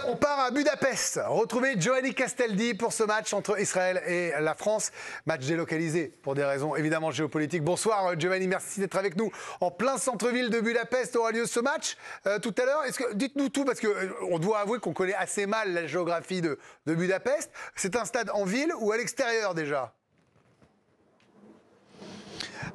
On part à Budapest. Retrouver Giovanni Castaldi pour ce match entre Israël et la France. Match délocalisé pour des raisons évidemment géopolitiques. Bonsoir Giovanni, merci d'être avec nous. En plein centre-ville de Budapest aura lieu ce match tout à l'heure. Dites-nous tout parce qu'on doit avouer qu'on connaît assez mal la géographie de Budapest. C'est un stade en ville ou à l'extérieur déjà ?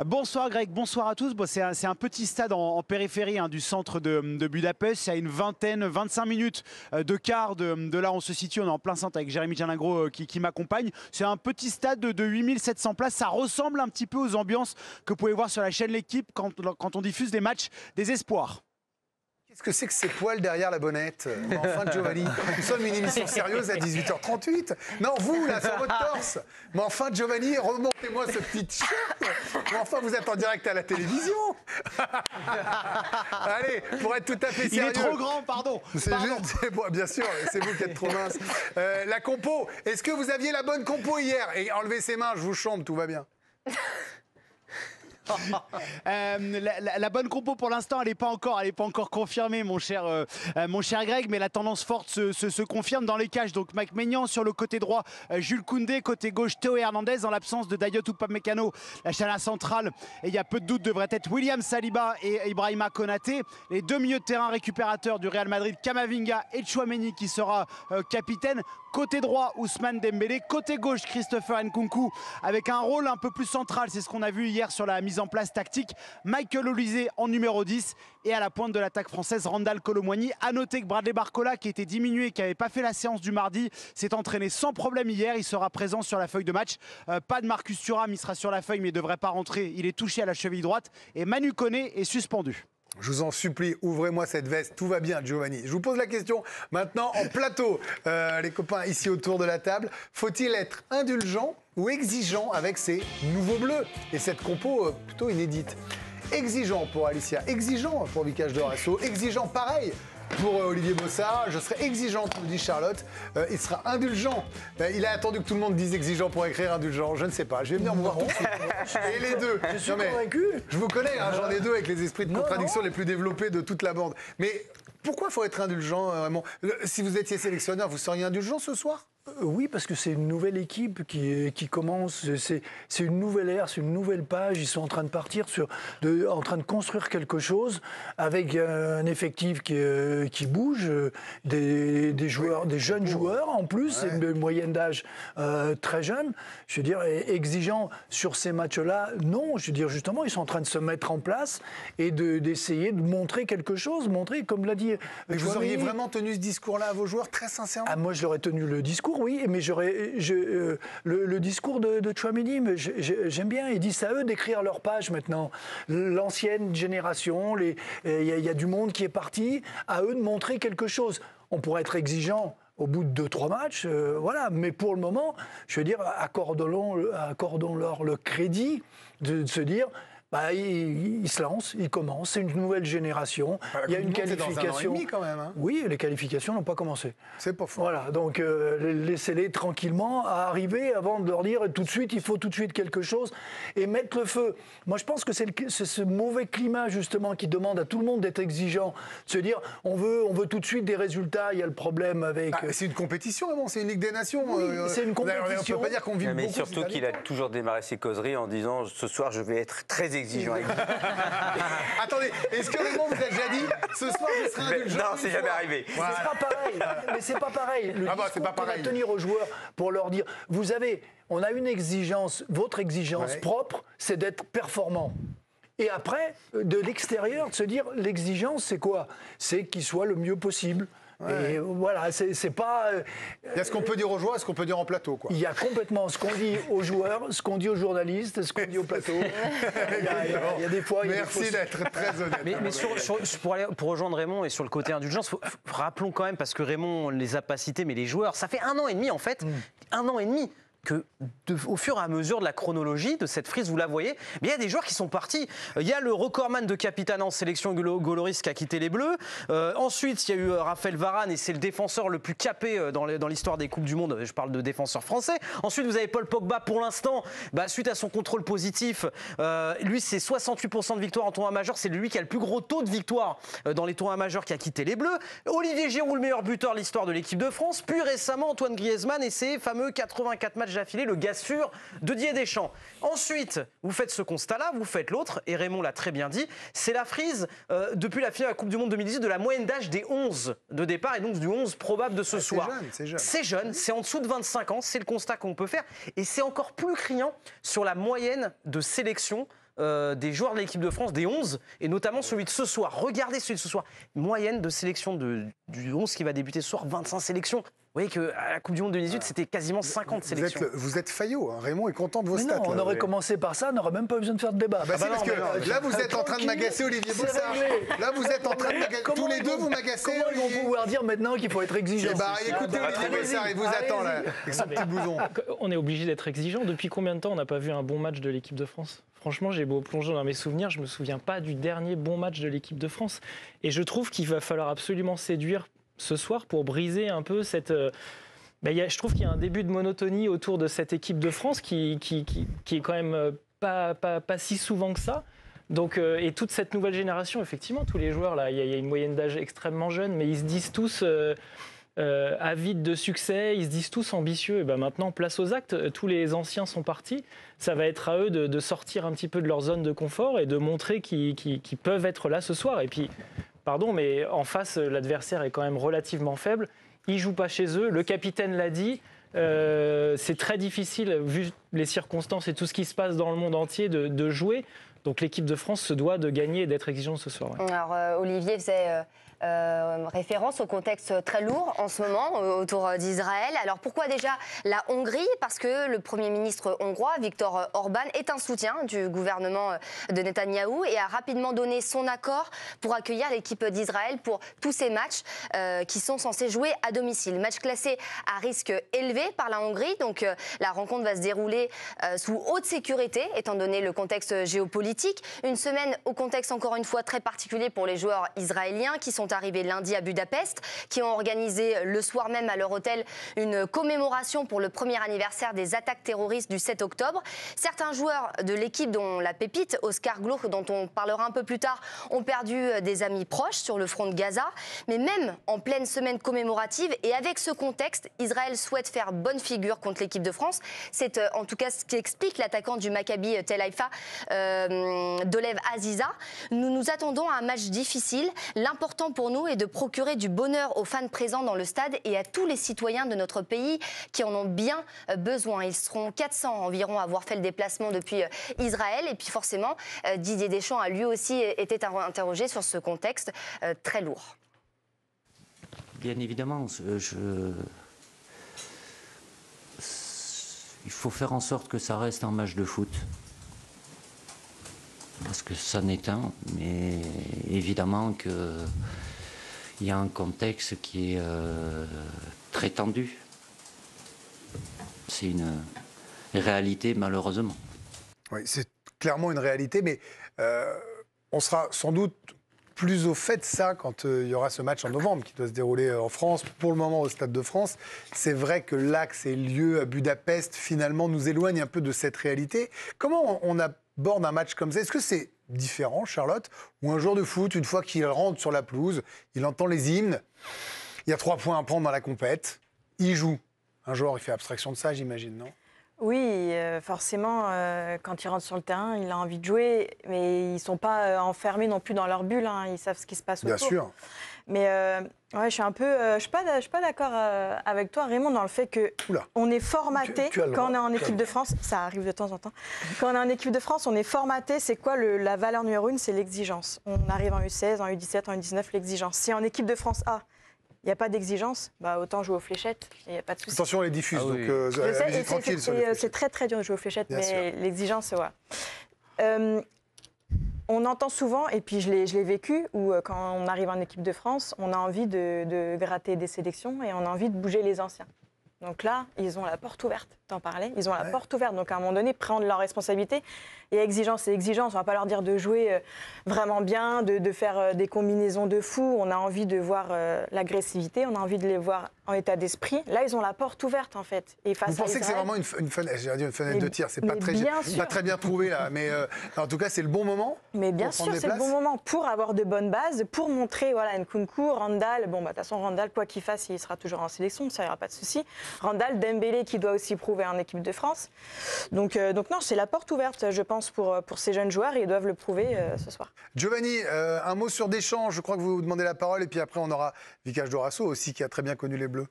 Bonsoir Greg, bonsoir à tous. Bon, c'est un petit stade en périphérie du centre de Budapest. Il y a une 25 minutes de quart de là où on se situe. On est en plein centre avec Jérémy Jalingro qui m'accompagne. C'est un petit stade de 8700 places. Ça ressemble un petit peu aux ambiances que vous pouvez voir sur la chaîne L'Équipe quand on diffuse les matchs des espoirs. Qu'est-ce que c'est que ces poils derrière la bonnette? Enfin, Giovanni, nous sommes une émission sérieuse à 18h38. Non, vous, là, sur votre torse. Mais enfin, Giovanni, remontez-moi ce petit t-shirt. Mais enfin, vous êtes en direct à la télévision. Allez, pour être tout à fait sérieux. Il est trop grand, pardon. Bon, bien sûr, c'est vous qui êtes trop mince. La compo, est-ce que vous aviez la bonne compo hier? Et enlevez ses mains, je vous chante, tout va bien. La bonne compo pour l'instant elle n'est pas encore confirmée mon cher Greg, mais la tendance forte se confirme dans les cages. Donc Mike Maignan sur le côté droit, Jules Koundé côté gauche, Théo Hernandez en l'absence de Dayot Upamecano. La charnière centrale, et il y a peu de doute, devrait être William Saliba et Ibrahima Konaté. Les deux milieux de terrain récupérateurs du Real Madrid, Camavinga et Tchouaméni qui sera capitaine. Côté droit, Ousmane Dembélé. Côté gauche, Christopher Nkunku avec un rôle un peu plus central. C'est ce qu'on a vu hier sur la mise en place tactique. Michael Olise en numéro 10. Et à la pointe de l'attaque française, Randal Kolo Muani. À noter que Bradley Barcola, qui était diminué, qui n'avait pas fait la séance du mardi, s'est entraîné sans problème hier. Il sera présent sur la feuille de match. Pas de Marcus Thuram, il sera sur la feuille mais il ne devrait pas rentrer. Il est touché à la cheville droite. Et Manu Koné est suspendu. Je vous en supplie, ouvrez-moi cette veste, tout va bien Giovanni. Je vous pose la question maintenant en plateau, les copains ici autour de la table. Faut-il être indulgent ou exigeant avec ces nouveaux bleus et cette compo plutôt inédite? Exigeant pour Alicia, exigeant pour Vicage de Rasso, exigeant pareil pour Olivier Bossard, je serai exigeant, nous dit Charlotte. Il sera indulgent. Il a attendu que tout le monde dise exigeant pour écrire indulgent. Je ne sais pas. Je vais venir vous voir tout de suite. Et les deux. Je suis convaincu. Je vous connais, hein, j'en ai deux avec les esprits de contradiction les plus développés de toute la bande. Mais pourquoi il faut être indulgent vraiment? Si vous étiez sélectionneur, vous seriez indulgent ce soir? Oui, parce que c'est une nouvelle équipe qui commence, c'est une nouvelle ère, c'est une nouvelle page. Ils sont en train de partir en train de construire quelque chose avec un effectif qui bouge, des joueurs, des jeunes joueurs en plus, ouais. Une moyenne d'âge très jeune. Je veux dire, exigeant sur ces matchs-là, non. Je veux dire, justement, ils sont en train de se mettre en place et d'essayer de montrer quelque chose, montrer, comme l'a dit. Mais vous auriez vraiment tenu ce discours-là à vos joueurs, très sincèrement? Moi, j'aurais tenu le discours. Oui, mais le discours de Tchouaméni, j'aime bien. Ils disent à eux d'écrire leur page maintenant. L'ancienne génération, il y a du monde qui est parti, à eux de montrer quelque chose. On pourrait être exigeant au bout de 2-3 matchs, voilà. Mais pour le moment, je veux dire, accordons-leur le crédit de se dire... ils se lancent, ils commencent, c'est une nouvelle génération. Il y a une qualification. Dans un an et demi quand même. Hein. Oui, les qualifications n'ont pas commencé. C'est pas faux. Voilà, donc laissez-les tranquillement arriver avant de leur dire tout de suite, il faut tout de suite quelque chose et mettre le feu. Moi, je pense que c'est ce mauvais climat justement qui demande à tout le monde d'être exigeant, de se dire on veut tout de suite des résultats. Il y a le problème avec. C'est une compétition, vraiment. C'est une Ligue des Nations. Oui, c'est une compétition. On ne peut pas dire qu'on vit beaucoup. Mais surtout qu'il a toujours démarré ses causeries en disant ce soir, je vais être très exigeant. Attendez, est-ce que Raymond vous a déjà dit ce soir je serai indulgent? Non, c'est jamais arrivé. Voilà. C'est pas pareil. Mais c'est pas pareil. Le c'est pas pareil. Tenir aux joueurs pour leur dire on a une exigence, votre exigence propre, c'est d'être performant. Et après, de l'extérieur, de se dire l'exigence, c'est quoi? C'est qu'il soit le mieux possible. Ouais. Et voilà, c'est pas. Il y a ce qu'on peut dire aux joueurs et ce qu'on peut dire en plateau, quoi. Il y a complètement ce qu'on dit aux joueurs, ce qu'on dit aux journalistes, ce qu'on dit au plateau. Il y a des fois. Merci d'être très honnête. Mais pour rejoindre Raymond et sur le côté indulgence, rappelons quand même, parce que Raymond ne les a pas cités, mais les joueurs, ça fait 1 an et demi en fait. 1 an et demi. au fur et à mesure de la chronologie de cette frise, vous la voyez, il y a des joueurs qui sont partis. Il y a le recordman de capitaine en sélection Goloris qui a quitté les Bleus. Ensuite, il y a eu Raphaël Varane et c'est le défenseur le plus capé dans l'histoire des Coupes du Monde. Je parle de défenseur français. Ensuite, vous avez Paul Pogba pour l'instant, suite à son contrôle positif. Lui, c'est 68% de victoire en tournoi majeur. C'est lui qui a le plus gros taux de victoire dans les tournois majeurs qui a quitté les Bleus. Olivier Giroud, le meilleur buteur de l'histoire de l'équipe de France. Puis récemment, Antoine Griezmann et ses fameux 84 matchs d'affilée, le gaz fur de Didier Deschamps. Ensuite, vous faites ce constat-là, vous faites l'autre, et Raymond l'a très bien dit, c'est la frise depuis la finale de la Coupe du Monde 2018 de la moyenne d'âge des 11 de départ et donc du 11 probable de ce soir. C'est jeune, c'est en dessous de 25 ans, c'est le constat qu'on peut faire. Et c'est encore plus criant sur la moyenne de sélection des joueurs de l'équipe de France, des 11, et notamment celui de ce soir. Regardez celui de ce soir. Moyenne de sélection du 11 qui va débuter ce soir, 25 sélections. Vous voyez qu'à la Coupe du Monde 2018, c'était quasiment 50 sélections. Vous êtes Fayot, hein. Raymond est content de vos stats. Non, on aurait commencé par ça, on n'aurait même pas besoin de faire de débat. Parce que là, vous êtes en train de m'agacer Olivier Bossard. Là, vous êtes en train de m'agacer. Tous les deux, vous m'agacez. Comment ils vont pouvoir dire maintenant qu'il faut être exigeant? Écoutez, Olivier Bossard, il vous attend là, avec son petit blouson. On est obligé d'être exigeant. Depuis combien de temps on n'a pas vu un bon match de l'équipe de France? Franchement, j'ai beau plonger dans mes souvenirs, je ne me souviens pas du dernier bon match de l'équipe de France. Et je trouve qu'il va falloir absolument séduire ce soir pour briser un peu cette... je trouve qu'il y a un début de monotonie autour de cette équipe de France qui est quand même pas si souvent que ça. Donc, et toute cette nouvelle génération, effectivement, tous les joueurs, là, il y a une moyenne d'âge extrêmement jeune, mais ils se disent tous avides de succès, ils se disent tous ambitieux. Et maintenant, place aux actes, tous les anciens sont partis. Ça va être à eux de sortir un petit peu de leur zone de confort et de montrer qu'ils peuvent être là ce soir. Et puis, pardon, mais en face, l'adversaire est quand même relativement faible. Ils ne jouent pas chez eux. Le capitaine l'a dit. C'est très difficile, vu les circonstances et tout ce qui se passe dans le monde entier, de jouer. Donc l'équipe de France se doit de gagner et d'être exigeante ce soir. Ouais. Alors Olivier faisait référence au contexte très lourd en ce moment autour d'Israël. Alors pourquoi déjà la Hongrie? Parce que le Premier ministre hongrois, Viktor Orban, est un soutien du gouvernement de Netanyahou et a rapidement donné son accord pour accueillir l'équipe d'Israël pour tous ces matchs qui sont censés jouer à domicile. Match classé à risque élevé par la Hongrie, donc la rencontre va se dérouler sous haute sécurité étant donné le contexte géopolitique. Une semaine au contexte encore une fois très particulier pour les joueurs israéliens qui sont arrivés lundi à Budapest, qui ont organisé le soir même à leur hôtel une commémoration pour le premier anniversaire des attaques terroristes du 7 octobre. Certains joueurs de l'équipe, dont la pépite Oscar Glouk, dont on parlera un peu plus tard, ont perdu des amis proches sur le front de Gaza. Mais même en pleine semaine commémorative et avec ce contexte, Israël souhaite faire bonne figure contre l'équipe de France. C'est en tout cas ce qui explique l'attaquant du Maccabi Tel Haïfa, Dolev Aziza. Nous nous attendons à un match difficile. L'important pour nous est de procurer du bonheur aux fans présents dans le stade et à tous les citoyens de notre pays qui en ont bien besoin. Ils seront 400 environ à avoir fait le déplacement depuis Israël. Et puis forcément, Didier Deschamps a lui aussi été interrogé sur ce contexte très lourd. Bien évidemment, il faut faire en sorte que ça reste un match de foot. Parce que ça n'est un, mais évidemment qu'il y a un contexte qui est très tendu. C'est une réalité, malheureusement. Oui, c'est clairement une réalité, mais on sera sans doute plus au fait de ça quand il y aura ce match en novembre qui doit se dérouler en France, pour le moment au Stade de France. C'est vrai que l'axe et lieu à Budapest, finalement, nous éloigne un peu de cette réalité. Comment on aborde un match comme ça? Est-ce que c'est différent, Charlotte, ou un joueur de foot, une fois qu'il rentre sur la pelouse, il entend les hymnes, il y a 3 points à prendre dans la compète, il joue. Un joueur, il fait abstraction de ça, j'imagine, non? Oui, forcément, quand ils rentrent sur le terrain, il a envie de jouer, mais ils ne sont pas enfermés non plus dans leur bulle, hein, ils savent ce qui se passe autour. Bien sûr. Mais ouais, je suis un peu, je suis pas d'accord avec toi, Raymond, dans le fait qu'on est formaté quand on est en équipe de France. Ça arrive de temps en temps. Quand on est en équipe de France, on est formaté. C'est quoi la valeur numéro 1? C'est l'exigence. On arrive en U16, en U17, en U19, l'exigence. Si en équipe de France A, il n'y a pas d'exigence, autant jouer aux fléchettes, il n'y a pas de souci. Attention, on les diffuse, donc allez-y tranquille. C'est très très dur de jouer aux fléchettes, mais l'exigence, c'est voilà. On entend souvent, et puis je l'ai vécu, où quand on arrive en équipe de France, on a envie de gratter des sélections et on a envie de bouger les anciens. Donc là, ils ont la porte ouverte, t'en parlais, ils ont la porte ouverte. Donc à un moment donné, prendre leurs responsabilités. Et exigence, c'est exigence. On ne va pas leur dire de jouer vraiment bien, de faire des combinaisons de fou. On a envie de voir l'agressivité, on a envie de les voir en état d'esprit. Là, ils ont la porte ouverte, en fait. Et face Vous pensez que c'est vraiment une fenêtre de tir? C'est pas très bien trouvé, là. Mais en tout cas, c'est le bon moment. Mais bien sûr, c'est le bon moment pour avoir de bonnes bases, pour montrer, voilà, Nkunku, Randall. Bon, bah, de toute façon, Randall, quoi qu'il fasse, il sera toujours en sélection, ça, il n'y aura pas de souci. Randall, Dembélé, qui doit aussi prouver en équipe de France. Donc non, c'est la porte ouverte, je pense, pour ces jeunes joueurs, et ils doivent le prouver ce soir. Giovanni, un mot sur Deschamps. Je crois que vous demandez la parole, et puis après, on aura Vicage Dorasso aussi, qui a très bien connu les Bleus.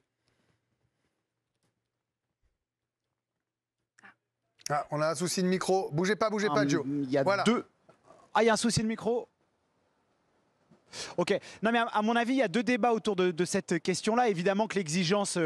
Ah, on a un souci de micro. Bougez pas, Gio. Il y a deux. Ah, il y a un souci de micro. Ok. Non, mais à mon avis, il y a deux débats autour de cette question-là. Évidemment que l'exigence,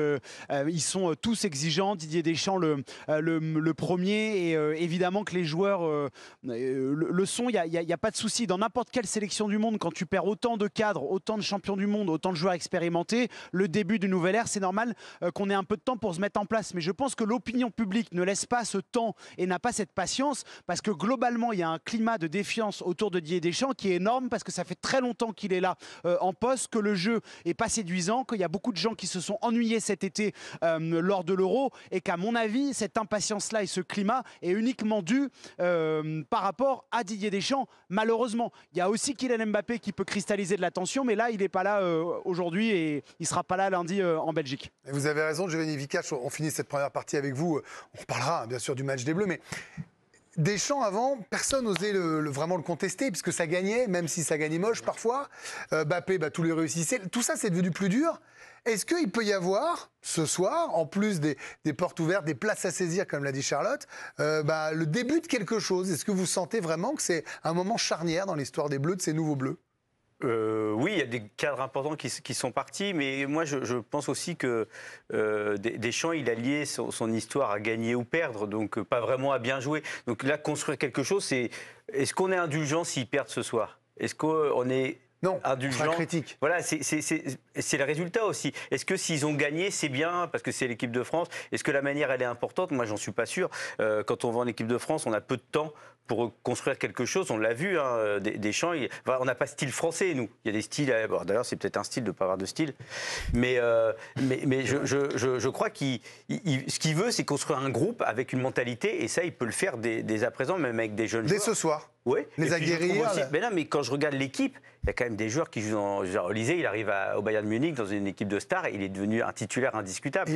ils sont tous exigeants. Didier Deschamps, le premier. Et évidemment que les joueurs le sont. Il n'y a pas de souci. Dans n'importe quelle sélection du monde, quand tu perds autant de cadres, autant de champions du monde, autant de joueurs expérimentés, le début d'une nouvelle ère, c'est normal qu'on ait un peu de temps pour se mettre en place. Mais je pense que l'opinion publique ne laisse pas ce temps et n'a pas cette patience, parce que globalement, il y a un climat de défiance autour de Didier Deschamps qui est énorme, parce que ça fait très longtemps qu'il est là en poste, que le jeu est pas séduisant, qu'il y a beaucoup de gens qui se sont ennuyés cet été lors de l'Euro, et qu'à mon avis, cette impatience-là et ce climat est uniquement dû par rapport à Didier Deschamps. Malheureusement, il y a aussi Kylian Mbappé qui peut cristalliser de l'attention, mais là, il n'est pas là aujourd'hui et il ne sera pas là lundi en Belgique. Et vous avez raison, Giovanni Vicach, on finit cette première partie avec vous. On reparlera bien sûr du match des Bleus, mais Deschamps, avant, personne n'osait vraiment le contester, puisque ça gagnait, même si ça gagnait moche parfois. Mbappé, tous les réussissait. Tout ça, c'est devenu plus dur. Est-ce qu'il peut y avoir, ce soir, en plus des portes ouvertes, des places à saisir, comme l'a dit Charlotte, le début de quelque chose? Est-ce que vous sentez vraiment que c'est un moment charnière dans l'histoire des Bleus, de ces nouveaux Bleus? Oui, il y a des cadres importants qui sont partis, mais moi je pense aussi que Deschamps, il a lié son histoire à gagner ou perdre, donc pas vraiment à bien jouer. Donc là, construire quelque chose, c'est est-ce qu'on est indulgent s'ils perdent ce soir? Est-ce qu'on est indulgent? Critique. Voilà, c'est le résultat aussi. Est-ce que s'ils ont gagné, c'est bien parce que c'est l'équipe de France? Est-ce que la manière, elle est importante? Moi, j'en suis pas sûr. Quand on va en équipe de France, on a peu de temps pour construire quelque chose. On l'a vu, hein, Deschamps, on n'a pas style français, nous. Il y a des styles, d'ailleurs c'est peut-être un style de ne pas avoir de style, mais je crois ce qu'il veut, c'est construire un groupe avec une mentalité, et ça, il peut le faire dès à présent, même avec des jeunes joueurs. Dès ce soir. Oui. Les aguerrir. Mais non, mais quand je regarde l'équipe, il y a quand même des joueurs qui jouent dans... Genre, Olysée, il arrive au Bayern Munich dans une équipe de stars, et il est devenu un titulaire indiscutable.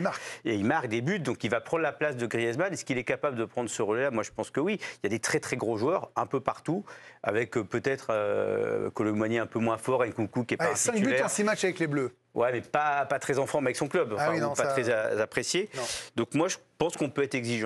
Et il marque des buts, donc il va prendre la place de Griezmann. Est-ce qu'il est capable de prendre ce relais-là? Moi, je pense que oui. Il y a des très très gros joueurs un peu partout, avec peut-être Colomboigny un peu moins fort, Nkunku qui est pas un 5 titulaire. buts en 6 matchs avec les Bleus. Ouais, mais pas très en forme avec son club, enfin, pas très apprécié. Non. Donc moi, je pense qu'on peut être exigeant.